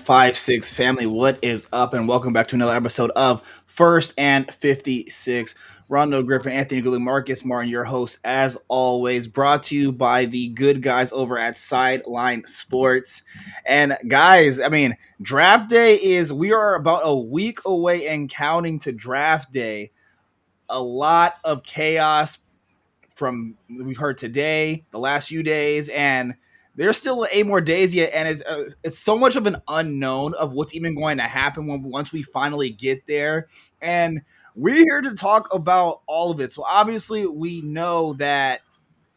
156 family, what is up? And welcome back to another episode of First and 56. Rondo Griffin, Anthony Goulet, Marcus Martin, your host, as always, brought to you by the good guys over at Sideline Sports. And guys, draft day we are about a week away and counting to draft day. A lot of chaos from we've heard today, the last few days, and there's still 8 more days yet, and it's so much of an unknown of what's even going to happen once we finally get there. And we're here to talk about all of it. So obviously, we know that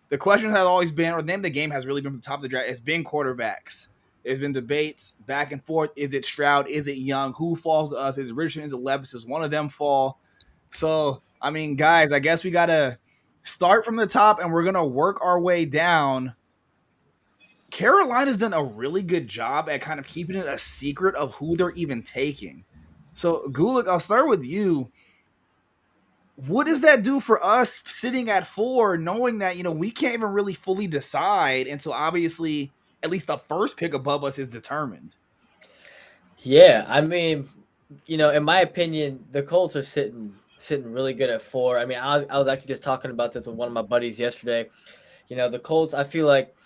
the question has always been, or the name of the game has really been from the top of the draft. It's been quarterbacks. There's been debates back and forth. Is it Stroud? Is it Young? Who falls to us? Is it Richardson? Is it Levis? Does one of them fall? So, guys, I guess we got to start from the top and we're going to work our way down. Carolina's done a really good job at kind of keeping it a secret of who they're even taking. So, Gulick, I'll start with you. What does that do for us sitting at 4, knowing that, we can't even really fully decide until obviously at least the first pick above us is determined? Yeah, in my opinion, the Colts are sitting really good at 4. I was actually just talking about this with one of my buddies yesterday. The Colts, I feel like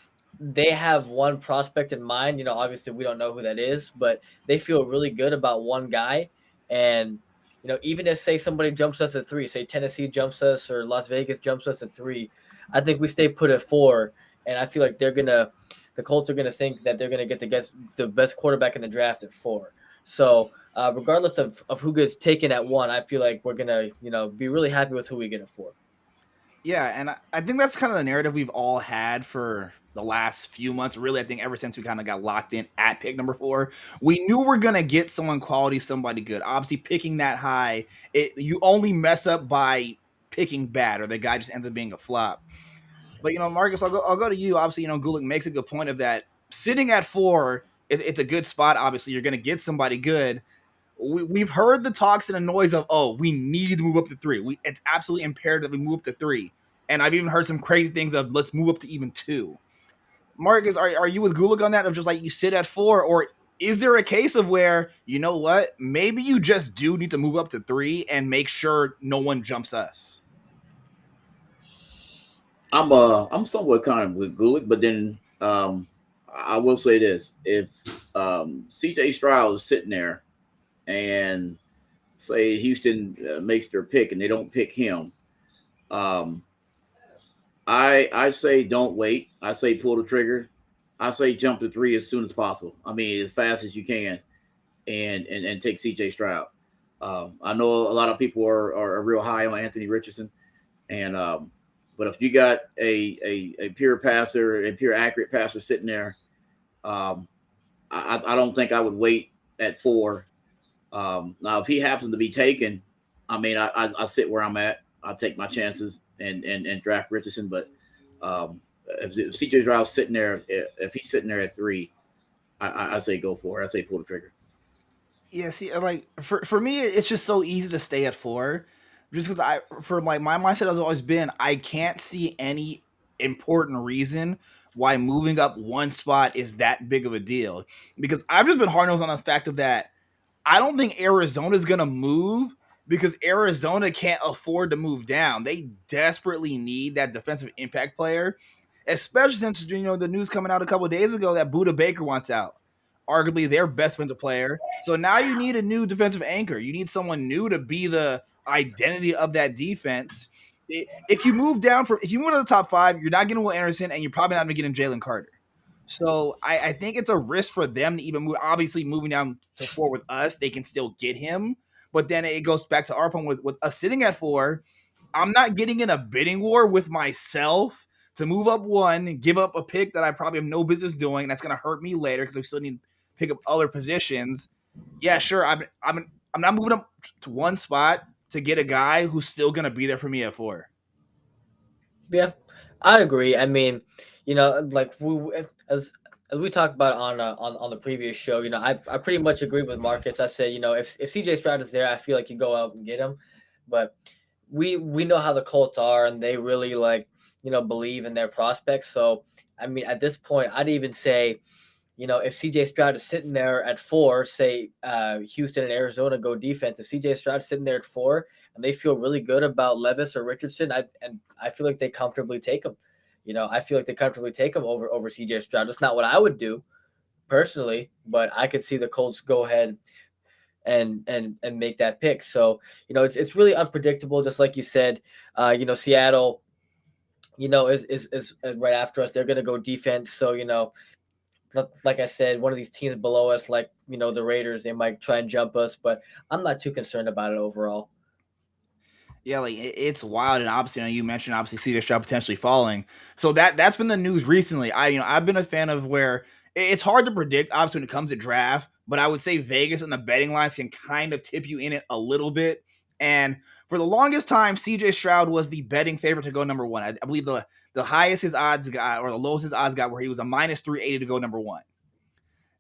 they have one prospect in mind. Obviously we don't know who that is, but they feel really good about one guy. And even if say somebody jumps us at 3, say Tennessee jumps us or Las Vegas jumps us at 3, I think we stay put at 4. And I feel like the Colts are gonna think that they're gonna get the best quarterback in the draft at 4. So regardless of who gets taken at 1, I feel like we're gonna be really happy with who we get at 4. Yeah, and I think that's kind of the narrative we've all had for the last few months. Really, I think ever since we kind of got locked in at pick number 4, we knew we're gonna get someone quality, somebody good. Obviously, picking that high, you only mess up by picking bad, or the guy just ends up being a flop. But Marcus, I'll go to you. Obviously, Gulick makes a good point of that. Sitting at 4, it's a good spot. Obviously, you're gonna get somebody good. We've heard the talks and the noise of, we need to move up to 3. It's absolutely imperative we move up to 3. And I've even heard some crazy things of let's move up to even 2. Marcus, are you with Gulick on that, of just like you sit at 4, or is there a case of where, what, maybe you just do need to move up to 3 and make sure no one jumps us? I'm somewhat kind of with Gulick, but then I will say this: if C.J. Stroud is sitting there and say Houston makes their pick and they don't pick him, I say don't wait. I say pull the trigger. I say jump to 3 as soon as possible. As fast as you can, and take C.J. Stroud. I know a lot of people are real high on Anthony Richardson, and but if you got a pure passer, a pure accurate passer sitting there, I don't think I would wait at 4. Now, if he happens to be taken, I sit where I'm at. I'll take my chances and draft Richardson. But if CJ Stroud's sitting there, if he's sitting there at 3, I say go for it. I say pull the trigger. Yeah, see, like for me, it's just so easy to stay at 4, just because my mindset has always been I can't see any important reason why moving up one spot is that big of a deal. Because I've just been hard nosed on the fact of that. I don't think Arizona's gonna move because Arizona can't afford to move down. They desperately need that defensive impact player, especially since the news coming out a couple of days ago that Budda Baker wants out, arguably their best defensive player. So now you need a new defensive anchor. You need someone new to be the identity of that defense. If you move to the top 5, you're not getting Will Anderson, and you're probably not going to get Jalen Carter. So I think it's a risk for them to even move. Obviously, moving down to 4 with us, they can still get him. But then it goes back to our point with us sitting at 4. I'm not getting in a bidding war with myself to move up 1, give up a pick that I probably have no business doing. That's going to hurt me later because I still need to pick up other positions. Yeah, sure. I'm not moving up to 1 spot to get a guy who's still going to be there for me at 4. Yeah, I agree. I mean, like as we talked about on the previous show, I pretty much agree with Marcus. I said, if CJ Stroud is there, I feel like you go out and get him. But we know how the Colts are, and they really like believe in their prospects. So I mean, at this point, I'd even say, if CJ Stroud is sitting there at 4, say Houston and Arizona go defense, if CJ Stroud is sitting there at 4 and they feel really good about Levis or Richardson, I feel like they comfortably take him. I feel like they comfortably take him over CJ Stroud. That's not what I would do personally, but I could see the Colts go ahead and make that pick. So it's really unpredictable, just like you said. Seattle, is right after us. They're going to go defense. So like I said, one of these teams below us, like the Raiders, they might try and jump us, but I'm not too concerned about it overall. Yeah, like it's wild, and obviously, you mentioned obviously CJ Stroud potentially falling. So that's been the news recently. I've been a fan of where it's hard to predict, obviously, when it comes to draft, but I would say Vegas and the betting lines can kind of tip you in it a little bit. And for the longest time, CJ Stroud was the betting favorite to go number 1. I believe the highest his odds got, or the lowest his odds got, where he was a minus 380 to go number 1.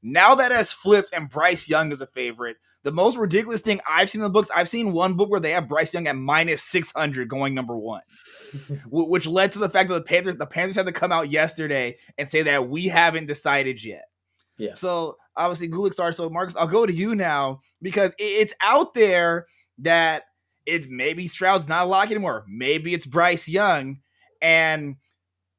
Now that has flipped, and Bryce Young is a favorite. The most ridiculous thing I've seen in the books, I've seen one book where they have Bryce Young at minus 600 going number 1, which led to the fact that the Panthers had to come out yesterday and say that we haven't decided yet. Yeah. So obviously Gulick starts. So Marcus, I'll go to you now because it's out there that it's maybe Stroud's not a lock anymore. Maybe it's Bryce Young. And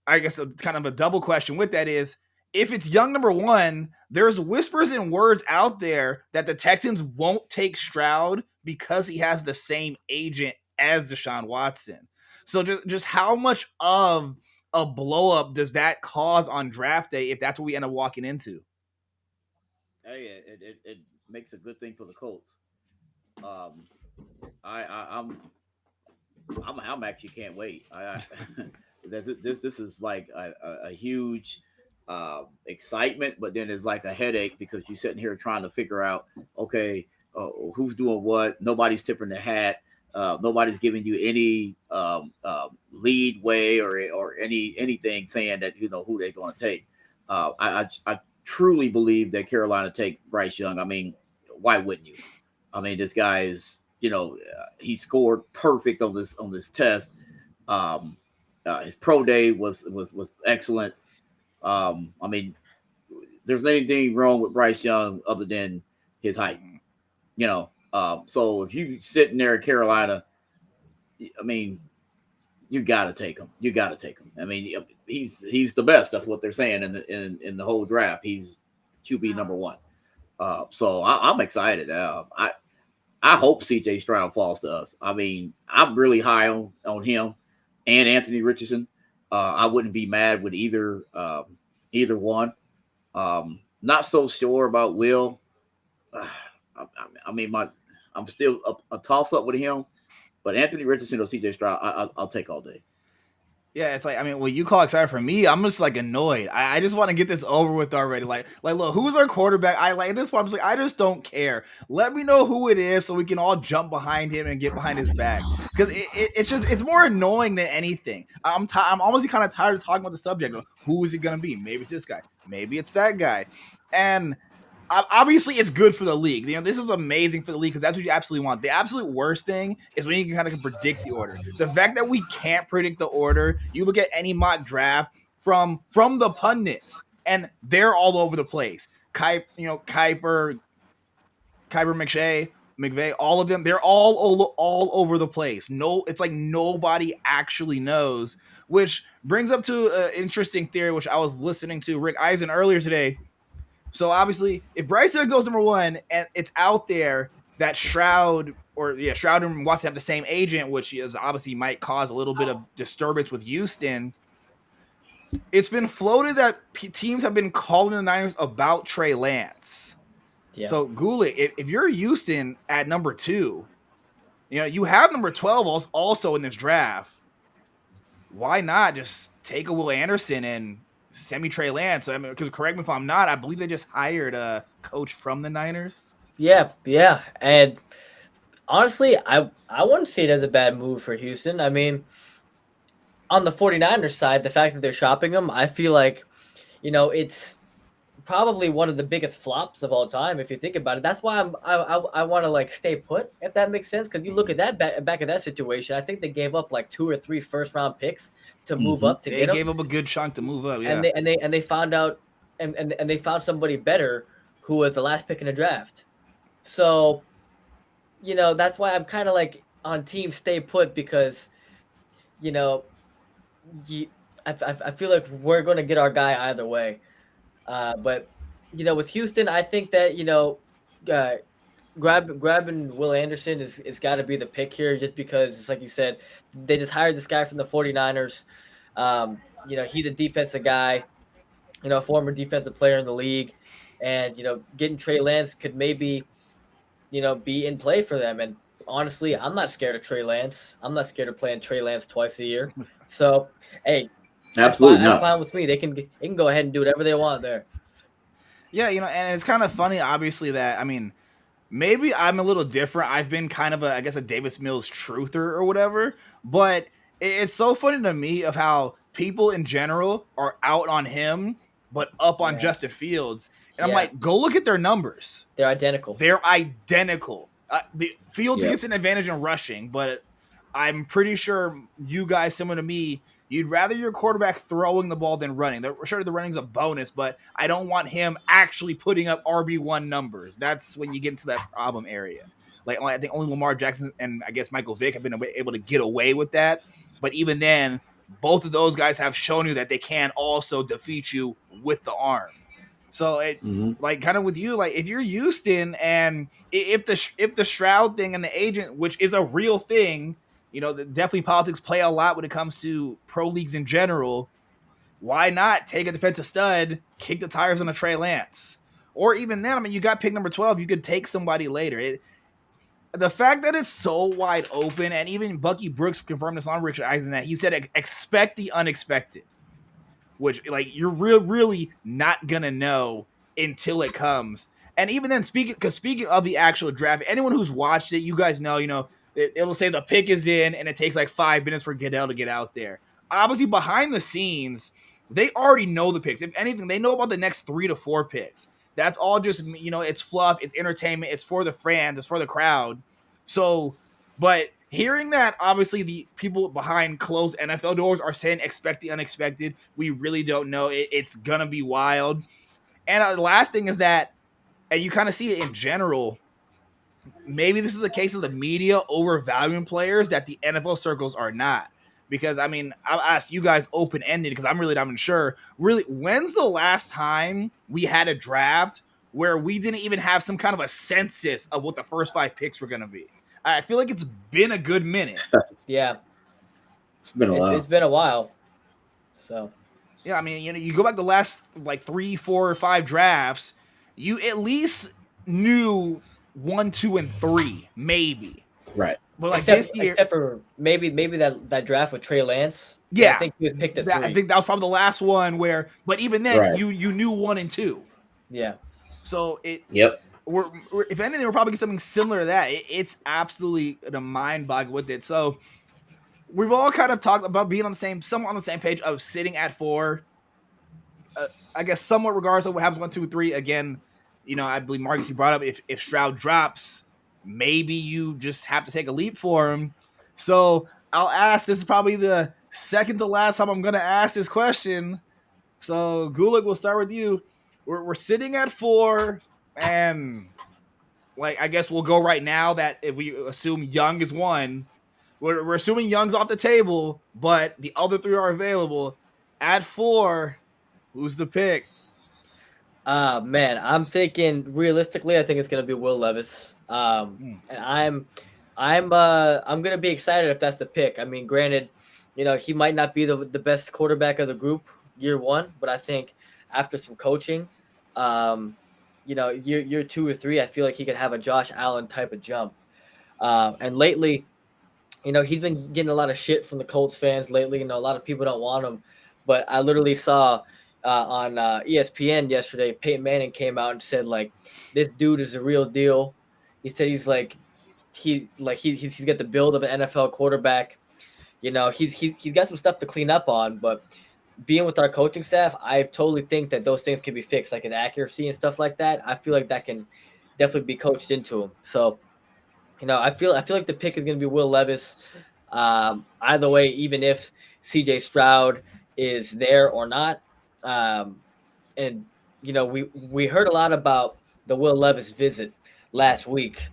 I guess kind of a double question with that is, if it's Young number 1, there's whispers and words out there that the Texans won't take Stroud because he has the same agent as Deshaun Watson. So just how much of a blow up does that cause on draft day if that's what we end up walking into? Hey, it makes a good thing for the Colts. I'm actually can't wait. This is like a huge excitement, but then it's like a headache because you're sitting here trying to figure out, okay, who's doing what. Nobody's tipping the hat. Nobody's giving you any lead way or anything saying that who they're going to take. I truly believe that Carolina takes Bryce Young. I mean, why wouldn't you? I mean, this guy is he scored perfect on this test. His pro day was excellent. I mean, there's anything wrong with Bryce Young other than his height, so if you sitting there at Carolina, I mean, you got to take him. You got to take him. I mean, he's the best. That's what they're saying in the whole draft. He's QB number 1. So I'm excited. I hope CJ Stroud falls to us. I mean, I'm really high on him and Anthony Richardson. I wouldn't be mad with either one. Not so sure about Will. I mean, I'm still a toss up with him, but Anthony Richardson or CJ Stroud, I'll take all day. Yeah, it's like, I mean, what you call excited for me, I'm just like annoyed. I just want to get this over with already. Like, look, who's our quarterback? I like this one. I'm just like, I just don't care. Let me know who it is so we can all jump behind him and get behind his back. Because it's more annoying than anything. I'm almost kind of tired of talking about the subject. Who is it going to be? Maybe it's this guy. Maybe it's that guy. And obviously it's good for the league. This is amazing for the league because that's what you absolutely want. The absolute worst thing is when you can kind of predict the order. The fact that we can't predict the order, you look at any mock draft from the pundits, and they're all over the place. Kiper, McVay, all of them, they're all over the place. No, it's like nobody actually knows, which brings up to an interesting theory, which I was listening to Rick Eisen earlier today. So obviously, if Bryce Young goes number 1, and it's out there that Stroud and Watson have the same agent, which is obviously might cause a little bit of disturbance with Houston. it's been floated that teams have been calling the Niners about Trey Lance. Yeah. So Goulet, if you're Houston at number 2, you have number 12 also in this draft. Why not just take a Will Anderson and send me Trey Lance? I mean, because correct me if I'm not, I believe they just hired a coach from the Niners. Yeah, and honestly, I wouldn't see it as a bad move for Houston. I mean, on the 49ers side, the fact that they're shopping him, I feel like, it's probably one of the biggest flops of all time if you think about it. That's why I want to like stay put, if that makes sense, because you look at that back at that situation. I think they gave up like 2 or 3 first-round picks to move up to They get him. gave up a good chunk to move up, yeah. And they found out and they found somebody better who was the last pick in the draft. So, that's why I'm kind of like on team stay put, because I feel like we're going to get our guy either way. But with Houston, I think that grabbing Will Anderson is got to be the pick here, just because it's like you said, they just hired this guy from the 49ers. He's a defensive guy, a former defensive player in the league, and getting Trey Lance could maybe be in play for them. And honestly, I'm not scared of Trey Lance. I'm not scared of playing Trey Lance twice a year. So hey, absolutely that's fine with me. They can go ahead and do whatever they want there. Yeah, and it's kind of funny, obviously, that, I mean, maybe I'm a little different. I've been kind of a Davis Mills truther or whatever, but it's so funny to me of how people in general are out on him, but up on Justin Fields. And I'm like, go look at their numbers. They're identical. The Fields gets an advantage in rushing, but I'm pretty sure you guys, similar to me, you'd rather your quarterback throwing the ball than running. Sure, the running's a bonus, but I don't want him actually putting up RB1 numbers. That's when you get into that problem area. Like, I think only Lamar Jackson and I guess Michael Vick have been able to get away with that. But even then, both of those guys have shown you that they can also defeat you with the arm. So like kind of with you, like if you're Houston and if the Stroud thing and the agent, which is a real thing, definitely politics play a lot when it comes to pro leagues in general. Why not take a defensive stud, kick the tires on a Trey Lance? Or even then, I mean, you got pick number 12. You could take somebody later. The fact that it's so wide open, and even Bucky Brooks confirmed this on Richard Eisen, that he said, expect the unexpected. Which, like, you're really not going to know until it comes. And even then, speaking of the actual draft, anyone who's watched it, you guys know, it'll say the pick is in, and it takes like 5 minutes for Goodell to get out there. Obviously, behind the scenes, they already know the picks. If anything, they know about the next 3 to 4 picks. That's all just, it's fluff, it's entertainment, it's for the fans, it's for the crowd. So, but hearing that, obviously, the people behind closed NFL doors are saying expect the unexpected, we really don't know. It's going to be wild. And the last thing is that, and you kind of see it in general, maybe this is a case of the media overvaluing players that the NFL circles are not. Because, I mean, I'll ask you guys open-ended because I'm really not even sure. Really, when's the last time we had a draft where we didn't even have some kind of a census of what the first 5 picks were going to be? I feel like it's been a good minute. Yeah. It's been a while. It's been a while. So. Yeah, I mean, you go back the last, like, 3, 4, or 5 drafts, you at least knew 1, 2, and 3, maybe. Right. But like this year, except for maybe that draft with Trey Lance. Yeah, I think he was picked at 3. I think that was probably the last one where. But even then, you knew 1 and 2. Yeah. So Yep. We're if anything, we're probably getting something similar to that. It's absolutely a mind bog with it. So we've all kind of talked about being somewhat on the same page of sitting at 4. I guess somewhat regardless of what happens 1, 2, 3. Again, I believe Marcus, you brought up if Stroud drops, maybe you just have to take a leap for him. So I'll ask. This is probably the second to last time I'm going to ask this question. So Gulick, we'll start with you. We're sitting at 4, and like I guess we'll go right now that if we assume Young is 1, we're assuming Young's off the table, but the other 3 are available. At 4, who's the pick? Man, I'm thinking realistically, I think it's gonna be Will Levis. And I'm gonna be excited if that's the pick. I mean, granted, he might not be the best quarterback of the group, year one, but I think after some coaching, year 2 or 3, I feel like he could have a Josh Allen type of jump. And lately, he's been getting a lot of shit from the Colts fans lately. A lot of people don't want him, but I literally saw on ESPN yesterday, Peyton Manning came out and said like, this dude is a real deal. He said he's got the build of an NFL quarterback. He's got some stuff to clean up on, but being with our coaching staff, I totally think that those things can be fixed, like his accuracy and stuff like that. I feel like that can definitely be coached into him. So, I feel like the pick is going to be Will Levis. Either way, even if CJ Stroud is there or not, and we heard a lot about the Will Levis visit last week.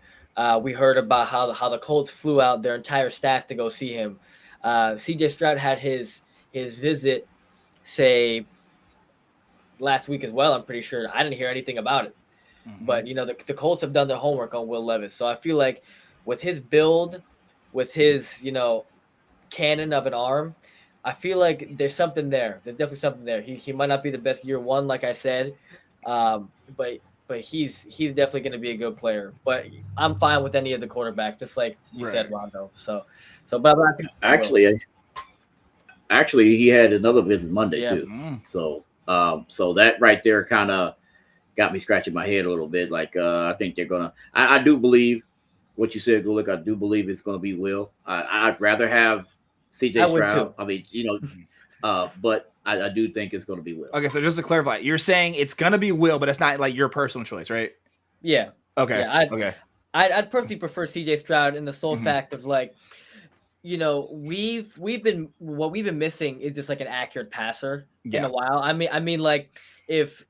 We heard about how the Colts flew out their entire staff to go see him. CJ Stroud had his visit, say, last week as well. I'm pretty sure. I didn't hear anything about it. Mm-hmm. But the Colts have done their homework on Will Levis, so I feel like with his build, with his cannon of an arm, I feel like there's something there. There's definitely something there. He might not be the best year one, like I said, but he's definitely going to be a good player. But I'm fine with any of the quarterbacks, just like you said, Rondo. But I think actually, he had another visit Monday too. So that right there kind of got me scratching my head a little bit. Like I think they're gonna. I do believe what you said, Gulick. I do believe it's going to be Will. I'd rather have CJ Stroud. I mean, but I do think it's going to be Will. Okay, so just to clarify, you're saying it's going to be Will, but it's not like your personal choice, right? Yeah. Okay. Yeah, I'd personally prefer CJ Stroud in the sole fact of like, we've been missing is just like an accurate passer in a while. I mean, like if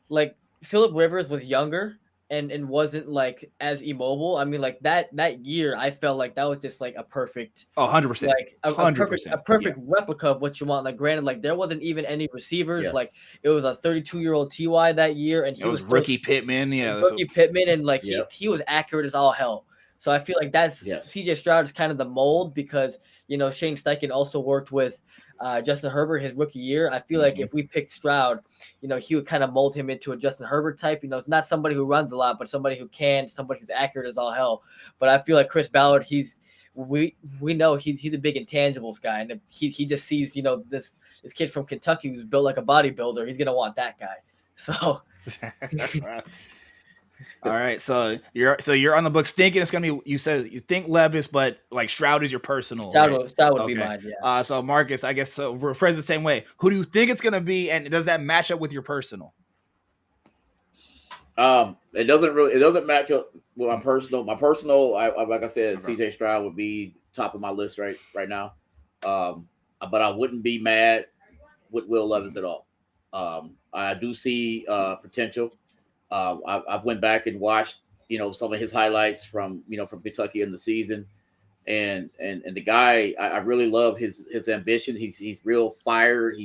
like Phillip Rivers was younger and wasn't like as immobile. I mean, like that year, I felt like that was just like a perfect, 100%, like a perfect replica of what you want. Like, granted, like there wasn't even any receivers. Yes. Like it was a 32-year-old Ty that year, and he was rookie Pittman. Yeah, rookie Pittman, and like he was accurate as all hell. So I feel like that's CJ Stroud is kind of the mold because Shane Steichen also worked with Justin Herbert his rookie year. I feel like if we picked Stroud, he would kind of mold him into a Justin Herbert type. It's not somebody who runs a lot, but somebody who's accurate as all hell. But I feel like Chris Ballard, we know he's the big intangibles guy, and he just sees this kid from Kentucky who's built like a bodybuilder. He's gonna want that guy. So. All right, so you're on the books thinking it's gonna be. You said you think Levis, but like Stroud is your personal. Stroud would be mine. Yeah. So Marcus, I guess we're friends the same way. Who do you think it's gonna be, and does that match up with your personal? It doesn't match up with my personal. My personal, like I said, CJ Stroud would be top of my list right now. But I wouldn't be mad with Will Levis at all. I do see potential. I've went back and watched, some of his highlights from Kentucky in the season, and the guy, I really love his ambition. He's real fired.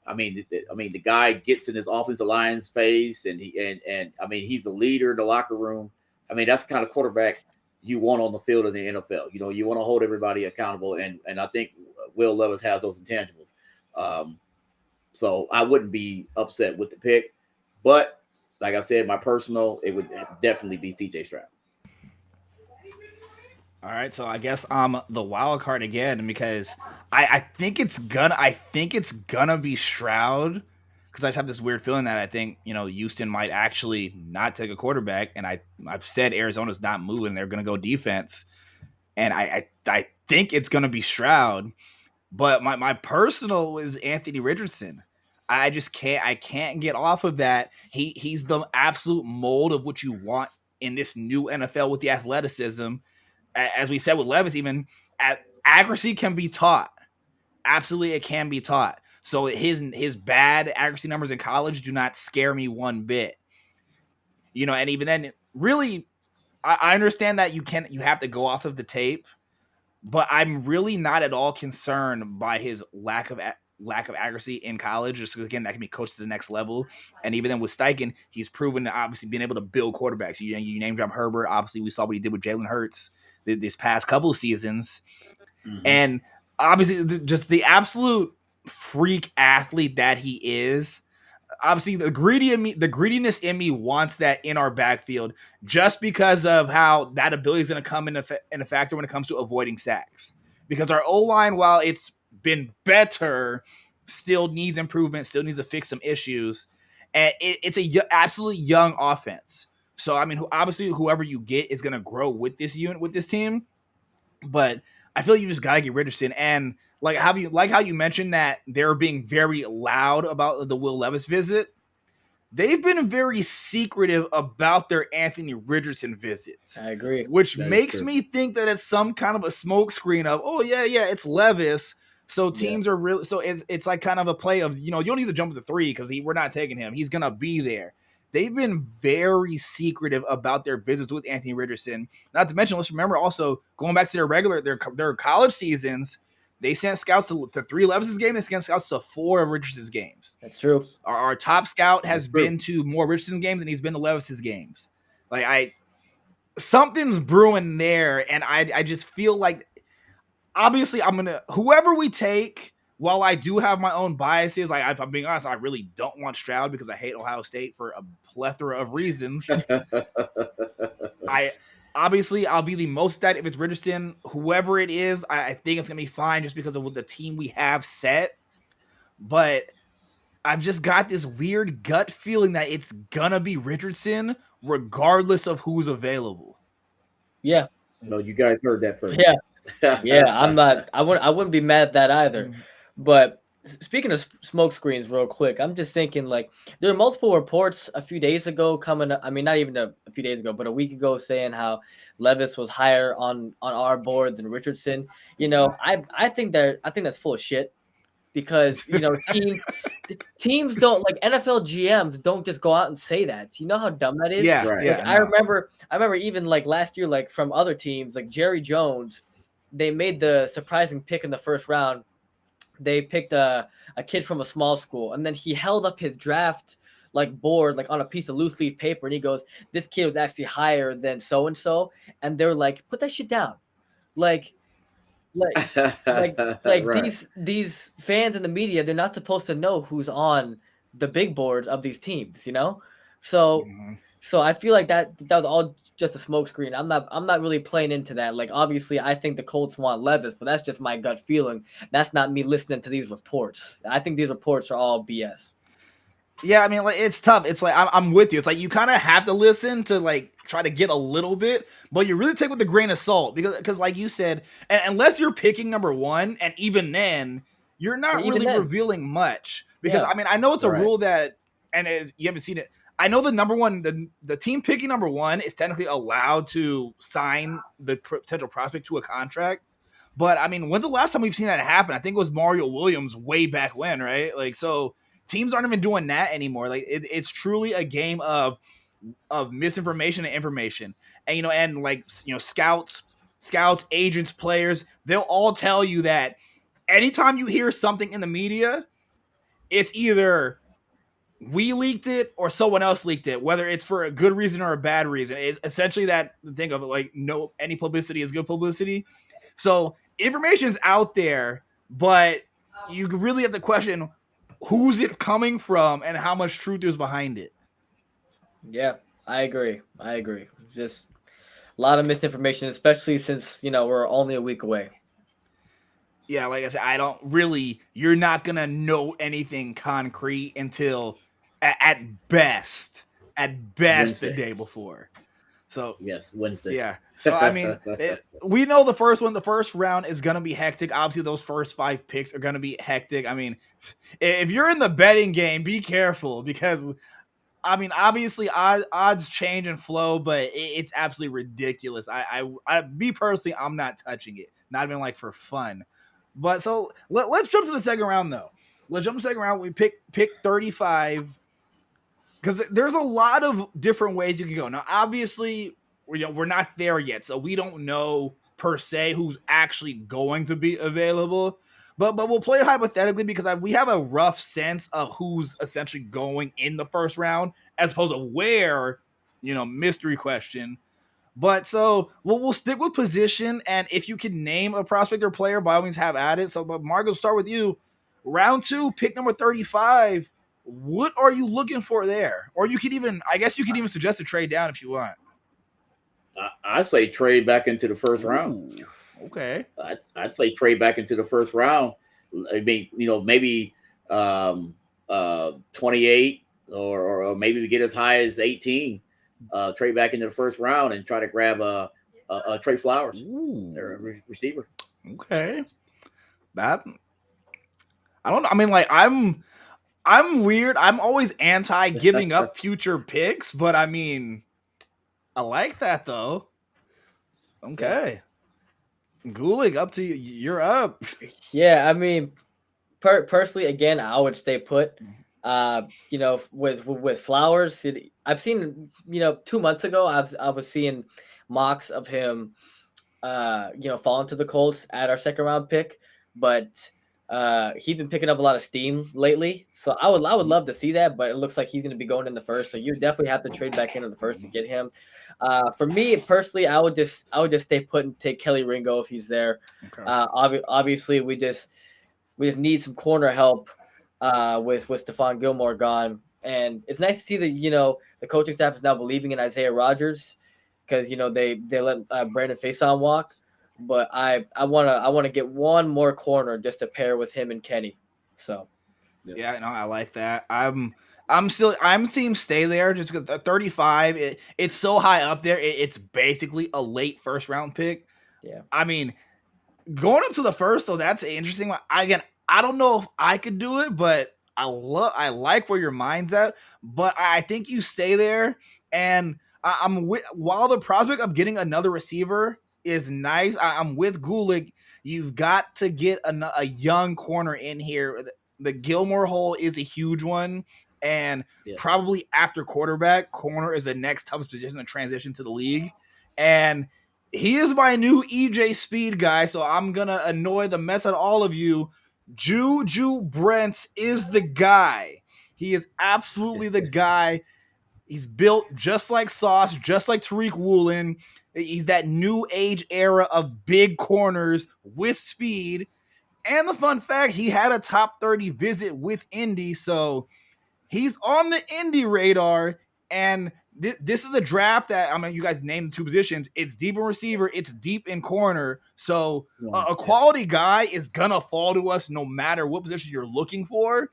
The guy gets in his offensive line's face, and he's a leader in the locker room. That's the kind of quarterback you want on the field in the NFL. You want to hold everybody accountable, and I think Will Levis has those intangibles. So I wouldn't be upset with the pick, but like I said, my personal, it would definitely be CJ Stroud. All right, so I guess I'm the wild card again because I think it's gonna be Stroud because I just have this weird feeling that I think Houston might actually not take a quarterback, and I've said Arizona's not moving; they're gonna go defense, and I think it's gonna be Stroud, but my personal is Anthony Richardson. I just can't get off of that. He's the absolute mold of what you want in this new NFL with the athleticism. As we said with Levis, even accuracy can be taught. Absolutely, it can be taught. So his bad accuracy numbers in college do not scare me one bit. And even then, really, I understand that you have to go off of the tape, but I'm really not at all concerned by his lack of accuracy in college, just again that can be coached to the next level. And even then with Steichen, he's proven to obviously being able to build quarterbacks. You name drop Herbert. Obviously, we saw what he did with Jalen Hurts this past couple of seasons, and obviously just the absolute freak athlete that he is, obviously the greediness in me wants that in our backfield, just because of how that ability is going to come in a factor when it comes to avoiding sacks. Because our O-line, while it's been better, still needs improvement, still needs to fix some issues, and it's a absolutely young offense. So I mean, obviously, whoever you get is going to grow with this unit, with this team. But I feel like you just gotta get Richardson. And how you mentioned that they're being very loud about the Will Levis visit. They've been very secretive about their Anthony Richardson visits. I agree. Which makes me think that it's some kind of a smokescreen of, oh yeah, it's Levis. So teams are really, so it's like kind of a play of, you don't need to jump to 3 because we're not taking him. He's gonna be there. They've been very secretive about their visits with Anthony Richardson. Not to mention, let's remember also going back to their college seasons, they sent scouts to 3 Levis's games. They sent scouts to 4 of Richardson's games. That's true. Our top scout has been to more Richardson's games than he's been to Levis's games. Something's brewing there, and I just feel like, obviously, whoever we take. While I do have my own biases, if I'm being honest, I really don't want Stroud because I hate Ohio State for a plethora of reasons. I'll be the most that if it's Richardson, whoever it is, I think it's gonna be fine just because of the team we have set. But I've just got this weird gut feeling that it's gonna be Richardson regardless of who's available. Yeah. No, you guys heard that first. Yeah. Yeah, I wouldn't be mad at that either. But speaking of smoke screens real quick, I'm just thinking there are multiple reports a few days ago not even a few days ago, but a week ago, saying how Levis was higher on our board than Richardson. I think that's full of shit, because teams don't, NFL GMs don't just go out and say that. You know how dumb that is? Yeah, right. I remember even last year, from other teams, Jerry Jones, they made the surprising pick in the first round. They picked a kid from a small school, and then he held up his draft board on a piece of loose leaf paper, and he goes, "This kid was actually higher than so and so," and they're like, "Put that shit down." Right. These fans in the media, they're not supposed to know who's on the big board of these teams, So So I feel like that was all just a smokescreen. I'm not really playing into that. Obviously, I think the Colts want Levis, but that's just my gut feeling. That's not me listening to these reports. I think these reports are all BS. Yeah, I mean, it's tough. It's I'm with you. It's you kind of have to listen to try to get a little bit, but you really take with a grain of salt because like you said, unless you're picking number 1, and even then, you're not really revealing much. Because I know it's a rule that, and you haven't seen it. I know the number 1, the team picking number 1 is technically allowed to sign the potential prospect to a contract. But when's the last time we've seen that happen? I think it was Mario Williams way back when, right? So teams aren't even doing that anymore. It's truly a game of misinformation and information. And scouts, agents, players, they'll all tell you that anytime you hear something in the media, it's either we leaked it or someone else leaked it, whether it's for a good reason or a bad reason. It's essentially that thing of no, any publicity is good publicity. So information's out there, but you really have to question who's it coming from and how much truth is behind it. Yeah, I agree. Just a lot of misinformation, especially since, we're only a week away. Yeah, like I said, you're not going to know anything concrete until at best Wednesday. The day before. So yes, Wednesday. Yeah. So we know the first round is going to be hectic. Obviously those first 5 picks are going to be hectic. If you're in the betting game, be careful because obviously odds change and flow, but it's absolutely ridiculous. Me personally, I'm not touching it. Not even for fun. But so let's jump to the second round though. Let's jump to the second round. We pick 35 because there's a lot of different ways you can go. Now, obviously, we're not there yet, so we don't know per se who's actually going to be available. But we'll play it hypothetically because we have a rough sense of who's essentially going in the first round as opposed to where, mystery question. But so we'll stick with position, and if you can name a prospect or player, by all means have at it. So, but Margo, start with you. Round 2, pick number 35. What are you looking for there? Or you could even, I guess you could even suggest a trade down if you want. I say trade back into the first round. Ooh, okay. I'd say trade back into the first round. I mean, maybe 28 or maybe we get as high as 18. Trade back into the first round and try to grab a Trey Flowers, receiver. Okay. That I don't know. I mean, like I'm weird. I'm always anti giving up future picks, but I mean, I like that though. Okay. Gulick, up to you. You're up. Yeah, I mean, personally, again, I would stay put. With Flowers, I've seen 2 months ago, I was seeing mocks of him, falling to the Colts at our second round pick, but he's been picking up a lot of steam lately. So I would love to see that, but it looks like he's going to be going in the first. So you definitely have to trade back into the first to get him. For me personally, I would just stay put and take Kelly Ringo if he's there. Okay. Obviously, we just need some corner help with Stephon Gilmore gone, and it's nice to see that the coaching staff is now believing in Isaiah Rodgers because they let Brandon Faison walk. But I want to get one more corner just to pair with him and Kenny. So yeah, no, I like that. I'm team stay there just because 35. It's so high up there. It's basically a late first round pick. Yeah, I mean, going up to the first though, that's an interesting one. Again, I don't know if I could do it, but I like where your mind's at. But I think you stay there, and while the prospect of getting another receiver is nice, I'm with Gulick. You've got to get a young corner in here. The Gilmore hole is a huge one, and probably after quarterback, corner is the next toughest position to transition to the league. And he is my new EJ Speed guy, so I'm gonna annoy the mess out of all of you. Juju Brents is the guy. He is absolutely the guy. He's built just like Sauce, just like Tariq Woolen. He's that new age era of big corners with speed. And the fun fact, he had a top 30 visit with Indy, so he's on the Indy radar. And this is a draft that, I mean, you guys named the two positions. It's deep in receiver, it's deep in corner. So a quality guy is going to fall to us no matter what position you're looking for.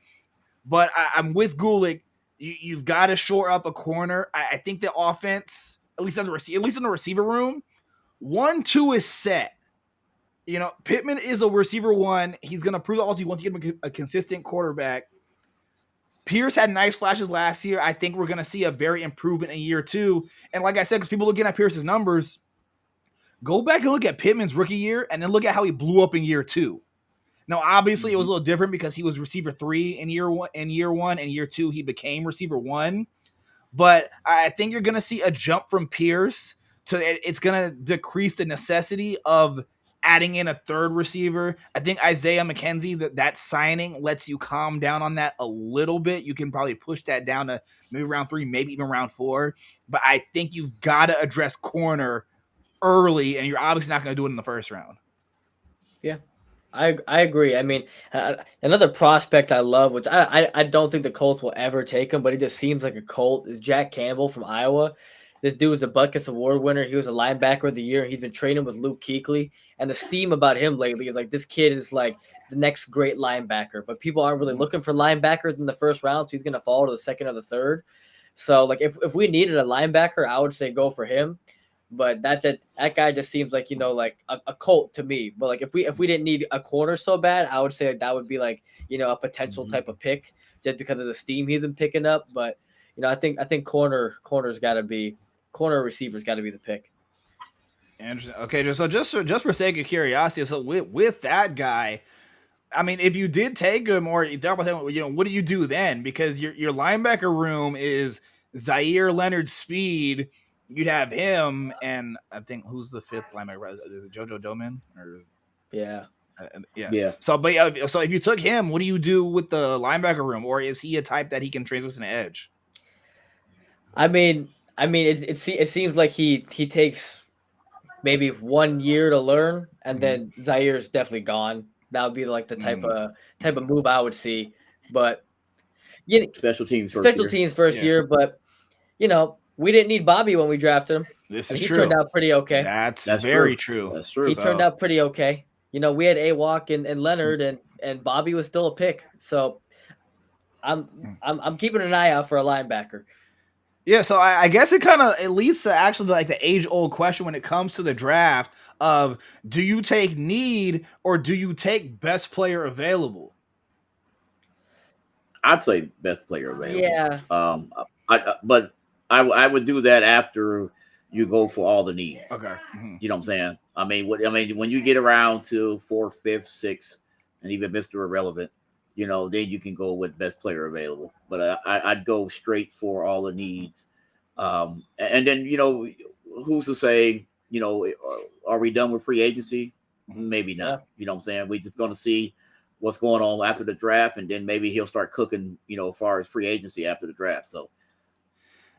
But I'm with Gulick. You've got to shore up a corner. I think the offense, at least in the receiver room, 1-2 is set. Pittman is a receiver 1. He's going to prove the ultimate once you get him a consistent quarterback. Pierce had nice flashes last year. I think we're going to see a very improvement in year 2. And like I said, because people looking at Pierce's numbers, go back and look at Pittman's rookie year and then look at how he blew up in year 2. Now, obviously, it was a little different because he was receiver 3 in year 1. And year 2, he became receiver 1. But I think you're going to see a jump from Pierce to it's going to decrease the necessity of adding in a third receiver. I think Isaiah McKenzie, that signing lets you calm down on that a little bit. You can probably push that down to maybe round 3, maybe even round 4. But I think you've got to address corner early, and you're obviously not going to do it in the first round. Yeah. I agree. I mean, another prospect I love, which I don't think the Colts will ever take him, but he just seems like a Colt, is Jack Campbell from Iowa. This dude was a Butkus Award winner. He was a linebacker of the year. He's been training with Luke Kuechly. And the steam about him lately is like this kid is like the next great linebacker. But people aren't really looking for linebackers in the first round, so he's going to fall to the second or the third. So, like, if we needed a linebacker, I would say go for him. But that guy just seems like, like a Colt to me. But like if we didn't need a corner so bad, I would say that would be like, a potential type of pick just because of the steam he's been picking up. But I think corner's got to be receivers got to be the pick. Interesting. Okay, just for sake of curiosity, so with that guy, I mean, if you did take him or you thought about him, what do you do then? Because your linebacker room is Zaire Leonard Speed. You'd have him, and I think who's the 5th linebacker? Is it JoJo Doman? Yeah. Yeah. So if you took him, what do you do with the linebacker room, or is he a type that he can transition to edge? I mean, it seems like he takes maybe 1 year to learn, and then Zaire's definitely gone. That would be like the type of move I would see. But special teams first year. But we didn't need Bobby when we drafted him. This is he true. turned out pretty okay. That's very true. That's true. He turned out pretty okay. We had Awok and Leonard, and Bobby was still a pick. So I'm keeping an eye out for a linebacker. Yeah, so I guess it leads to actually like the age-old question when it comes to the draft of, do you take need or do you take best player available? I'd say best player available. Yeah. But I would do that after you go for all the needs. Okay. Mm-hmm. You know what I'm saying? I mean, when you get around to 4th, 5th, 6th, and even Mr. Irrelevant, then you can go with best player available. But I'd go straight for all the needs. And then, who's to say, are we done with free agency? Maybe not. Yeah. You know what I'm saying? We're just going to see what's going on after the draft. And then maybe he'll start cooking, as far as free agency after the draft. So.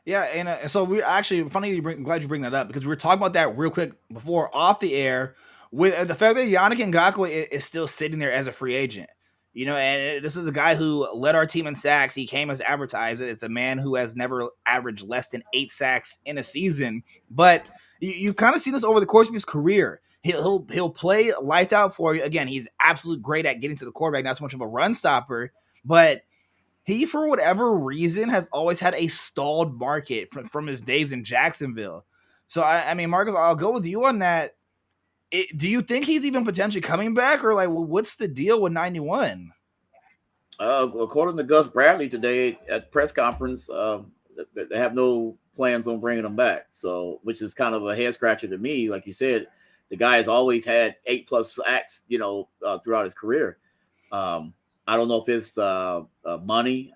Yeah, and so we actually, glad you bring that up, because we were talking about that real quick before off the air with the fact that Yannick Ngakoue is still sitting there as a free agent. And this is a guy who led our team in sacks. He came as advertised. It's a man who has never averaged less than 8 sacks in a season. But you kind of see this over the course of his career. He'll play lights out for you. Again, he's absolutely great at getting to the quarterback, not so much of a run stopper, but he, for whatever reason, has always had a stalled market from his days in Jacksonville. So, I mean, Marcus, I'll go with you on that. Do you think he's even potentially coming back, or like, what's the deal with 91? According to Gus Bradley today at press conference, they have no plans on bringing him back. So, which is kind of a head scratcher to me. Like you said, the guy has always had 8+ sacks, throughout his career. I don't know if it's money.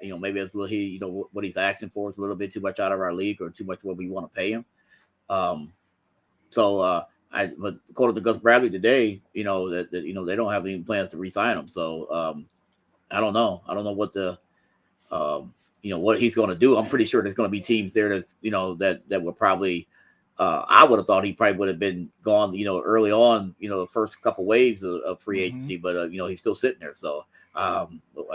Maybe it's a little, what he's asking for is a little bit too much out of our league, or too much what we want to pay him. But according to Gus Bradley today, that they don't have any plans to re-sign him. So I don't know. I don't know what what he's going to do. I'm pretty sure there's going to be teams there that's that will probably. I would have thought he probably would have been gone, early on, the first couple waves of free agency, but he's still sitting there. So I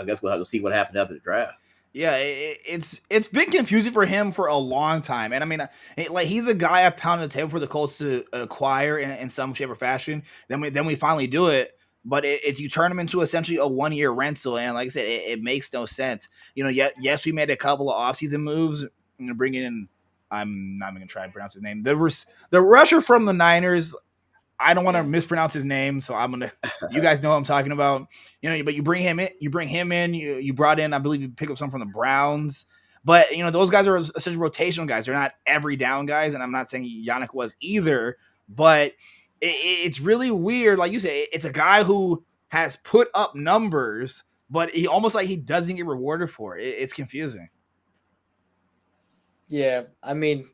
guess we'll have to see what happens after the draft. Yeah, it's been confusing for him for a long time. And I mean, he's a guy I pounded the table for the Colts to acquire in some shape or fashion. Then we finally do it. But it's you turn him into essentially a 1-year rental. And like I said, it makes no sense. Yes, we made a couple of offseason moves, bringing in, I'm not even going to try to pronounce his name. The rusher from the Niners, I don't want to mispronounce his name, so I'm going to – you guys know what I'm talking about. But you bring him in. You brought in, I believe you picked up some from the Browns. But, those guys are essentially rotational guys. They're not every down guys, and I'm not saying Yannick was either. But it's really weird. Like you said, it's a guy who has put up numbers, but he almost like he doesn't get rewarded for it. It's confusing. Yeah, I mean,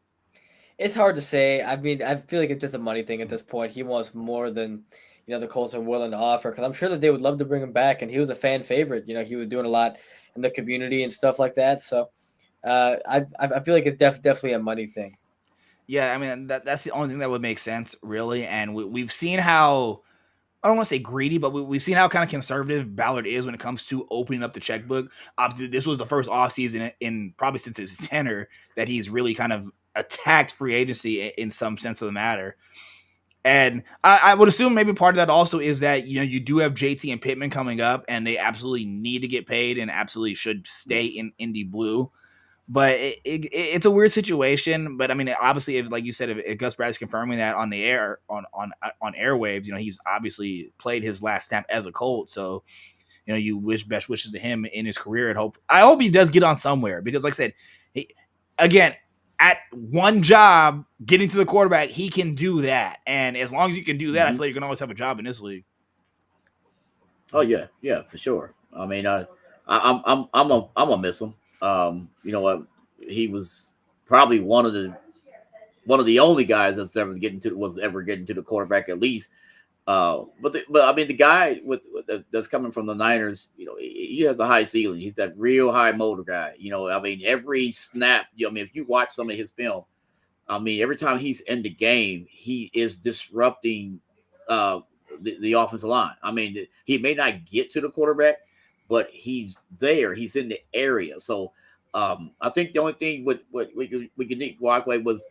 it's hard to say. I mean, I feel like it's just a money thing at this point. He wants more than, the Colts are willing to offer, because I'm sure that they would love to bring him back, and he was a fan favorite. He was doing a lot in the community and stuff like that. So I feel like it's definitely a money thing. Yeah, I mean, that's the only thing that would make sense, really. And we've seen how, I don't want to say greedy, but we've seen how kind of conservative Ballard is when it comes to opening up the checkbook. Obviously, this was the first offseason in probably since his tenure that he's really kind of attacked free agency in some sense of the matter. And I would assume maybe part of that also is that, you do have JT and Pittman coming up, and they absolutely need to get paid and absolutely should stay in Indy Blue. But it's a weird situation. But I mean, obviously, if, like you said, if Gus Bradley's confirming that on the air, on airwaves, he's obviously played his last snap as a Colt. So, you wish best wishes to him in his career. And I hope he does get on somewhere, because, like I said, again, at one job, getting to the quarterback, he can do that. And as long as you can do that, I feel like you can always have a job in this league. Oh yeah, for sure. I mean, I'm gonna miss him. He was probably one of the only guys that's ever getting to the quarterback, at least. But I mean, the guy that's coming from the Niners, he has a high ceiling. He's that real high motor guy. I mean, every snap. If you watch some of his film, I mean, every time he's in the game, he is disrupting the offensive line. I mean, he may not get to the quarterback, but he's there. He's in the area. So I think the only thing with Yannick Ngakoue was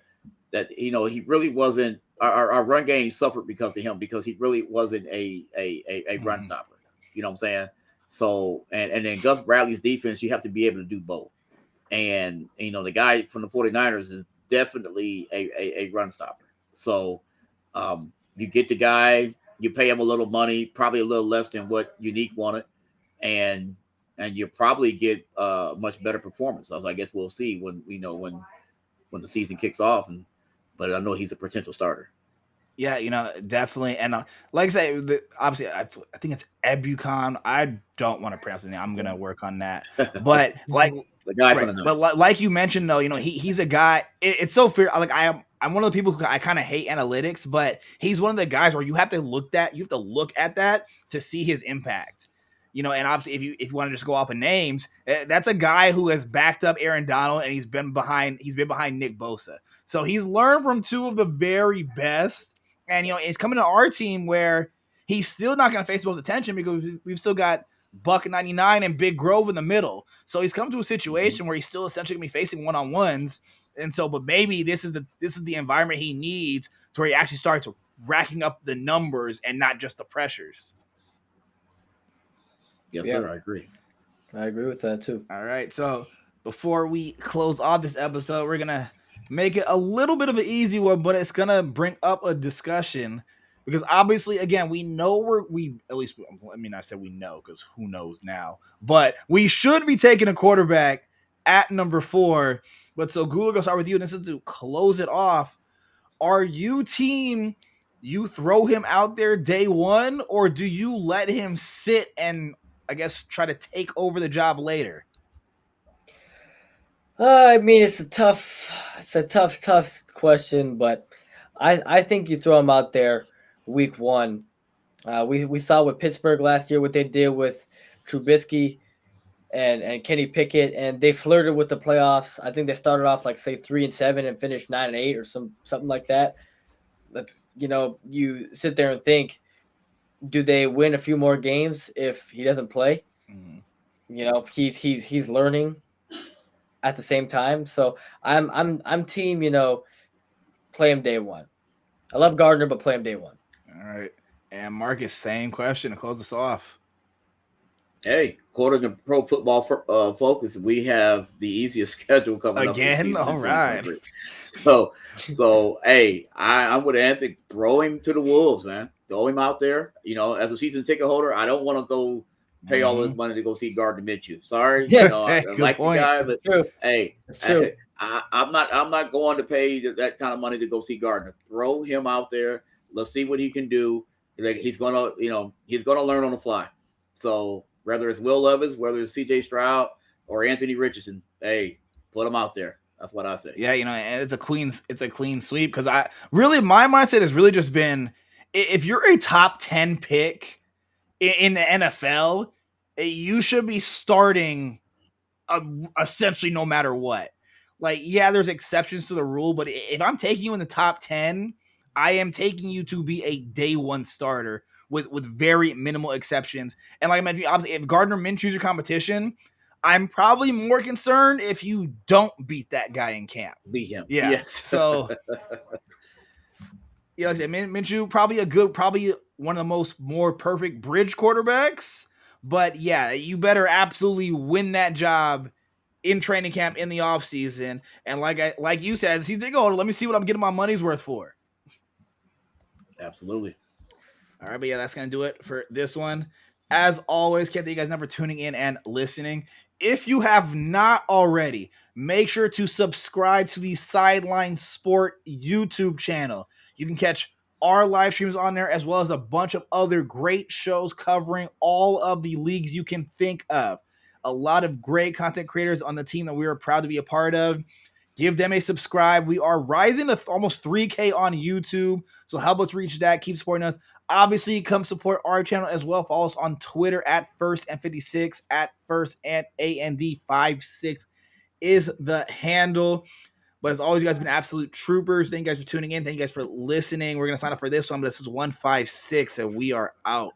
that he really wasn't. Our run game suffered because of him, because he really wasn't a run stopper. You know what I'm saying? So and then Gus Bradley's defense, you have to be able to do both. And the guy from the 49ers is definitely a run stopper. So you get the guy, you pay him a little money, probably a little less than what Unique wanted, and you probably get much better performance. So I guess we'll see when the season kicks off. But I know he's a potential starter. Yeah, definitely. And like I say, obviously, I think it's Ebukam. I don't want to pronounce his name. I'm gonna work on that. But like the guy right, from the but like you mentioned, though, he's a guy. It's so fair. Like I'm one of the people who I kind of hate analytics, but he's one of the guys where you have to look at that to see his impact. And obviously, if you want to just go off of names, that's a guy who has backed up Aaron Donald, and he's been behind Nick Bosa. So he's learned from two of the very best. And, he's coming to our team where he's still not going to face the most attention because we've still got Buck 99 and Big Grove in the middle. So he's come to a situation where he's still essentially going to be facing one-on-ones. And so, but maybe this is the environment he needs to where he actually starts racking up the numbers and not just the pressures. Yes, sir. I agree. I agree with that too. All right. So before we close off this episode, we're going to make it a little bit of an easy one, but it's going to bring up a discussion because obviously, again, we know at least, I mean, I said we know because who knows now, but we should be taking a quarterback at number 4. But so Gula, go start with you. And this is to close it off. Are you team, you throw him out there day one, or do you let him sit and I guess try to take over the job later? I mean, it's a tough question, but I think you throw him out there week 1. We saw with Pittsburgh last year what they did with Trubisky and Kenny Pickett, and they flirted with the playoffs. I think they started off like say 3-7 and finished 9-8 or something like that. But, you sit there and think, do they win a few more games if he doesn't play? Mm-hmm. He's learning at the same time. So I'm team, play him day 1. I love Gardner, but play him day 1. All right. And Marcus, same question to close us off. Hey, according to Pro Football Focus, we have the easiest schedule coming up again. All right. So hey, I'm with Anthony. Throw him to the wolves, man. Throw him out there. As a season ticket holder, I don't want to go pay all this money to go see Gardner Minshew. Sorry, I like the guy, but hey, it's true. I'm not going to pay that kind of money to go see Gardner. Throw him out there. Let's see what he can do. He's gonna learn on the fly. So whether it's Will Levis, whether it's C.J. Stroud or Anthony Richardson, hey, put him out there. That's what I say. Yeah, and it's a clean sweep because my mindset has really just been, if you're a top 10 pick in the NFL, you should be starting essentially no matter what. Like, yeah, there's exceptions to the rule, but if I'm taking you in the top 10, I am taking you to be a day 1 starter with very minimal exceptions. And like I mentioned, obviously, if Gardner Minshew's your competition, I'm probably more concerned if you don't beat that guy in camp. Beat him. Yeah. Yes. So, like I said, Minshew, probably one of the more perfect bridge quarterbacks. But yeah, you better absolutely win that job in training camp in the offseason. And like you said, as let me see what I'm getting my money's worth for. Absolutely. All right, but yeah, that's going to do it for this one. As always, can't thank you guys enough for tuning in and listening. If you have not already, make sure to subscribe to the Sideline Sport YouTube channel. You can catch our live streams on there, as well as a bunch of other great shows covering all of the leagues you can think of. A lot of great content creators on the team that we are proud to be a part of. Give them a subscribe. We are rising to almost 3K on YouTube, so help us reach that. Keep supporting us. Obviously, come support our channel as well. Follow us on Twitter at FirstAnd56, at FirstAndAnd56 is the handle. But as always, you guys have been absolute troopers. Thank you guys for tuning in. Thank you guys for listening. We're going to sign up for this one, but this is 156, and we are out.